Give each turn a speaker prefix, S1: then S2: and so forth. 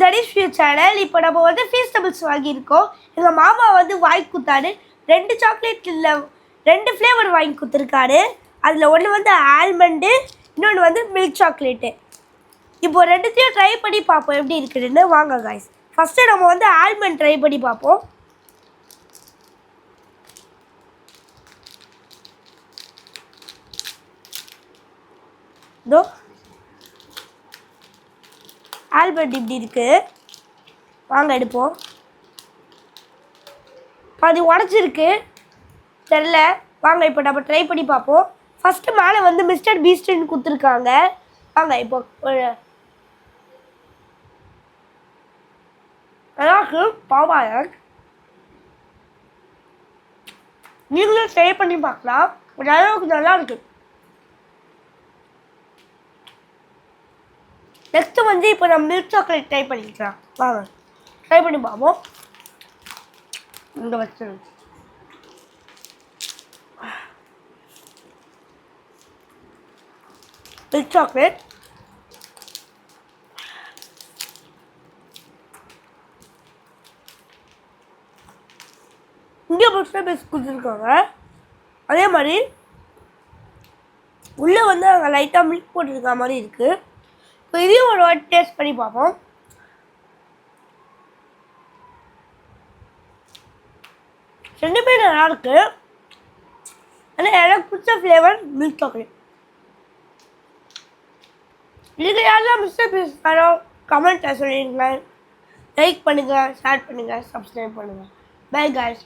S1: Tanishq channel. இப்போ நம்ம வந்து ஃபீஸ்டபிள்ஸ் வாங்கியிருக்கோம். எங்கள் மாமா வந்து வாங்கி கொடுத்தாரு. 2 சாக்லேட் இல்லை 2 ஃப்ளேவர் வாங்கி கொடுத்துருக்காரு. அதில் ஒன்று வந்து ஆல்மண்டு, இன்னொன்று வந்து மில்க் சாக்லேட்டு. இப்போ 2த்தையும் ட்ரை பண்ணி பார்ப்போம் எப்படி இருக்குதுன்னு. வாங்க காய்ஸ், ஃபஸ்ட்டு நம்ம வந்து ஆல்மண்ட் ட்ரை பண்ணி பார்ப்போம். இதோ ஆல்மண்ட் இப்படி இருக்குது. வாங்க எடுப்போம். பாதி உடச்சிருக்கு தெரில. வாங்க இப்போ நம்ம ட்ரை பண்ணி பார்ப்போம். ஃபஸ்ட்டு மேலே வந்து மிஸ்டர் பீஸ்ட்னு கொடுத்துருக்காங்க. வாங்க இப்போ நல்லாயிருக்கு. பாவாய் நீங்களும் ட்ரை பண்ணி பார்க்கலாம். ஒரு அளவுக்கு நல்லா இருக்கு. நெக்ஸ்ட்டு வந்து இப்போ நம்ம மில்க் சாக்லேட் ட்ரை பண்ணிக்கலாம். வாங்க ட்ரை பண்ணி பார்ப்போம். இங்கே வச்சு மில்க் சாக்லேட் இங்கே மில்க் பேஸ் கொடுத்துருக்காங்க. அதே மாதிரி உள்ளே வந்து அங்கே லைட்டாக மில்க் போட்டுருக்க மாதிரி இருக்குது. இப்போ இதையும் ஒரு வாட்டி டேஸ்ட் பண்ணி பார்ப்போம். ரெண்டுமே நல்லாயிருக்கு. ஆனால் எனக்கு பிடிச்ச ஃப்ளேவர் மில்க் சாக்லேட். நீங்கள் யாரெல்லாம் மிஸ்டர் பீஸ் வேணும் கமெண்ட்டில் சொல்லிடுங்க. லைக் பண்ணுங்கள், ஷேர் பண்ணுங்கள், சப்ஸ்கிரைப் பண்ணுங்கள். By guys.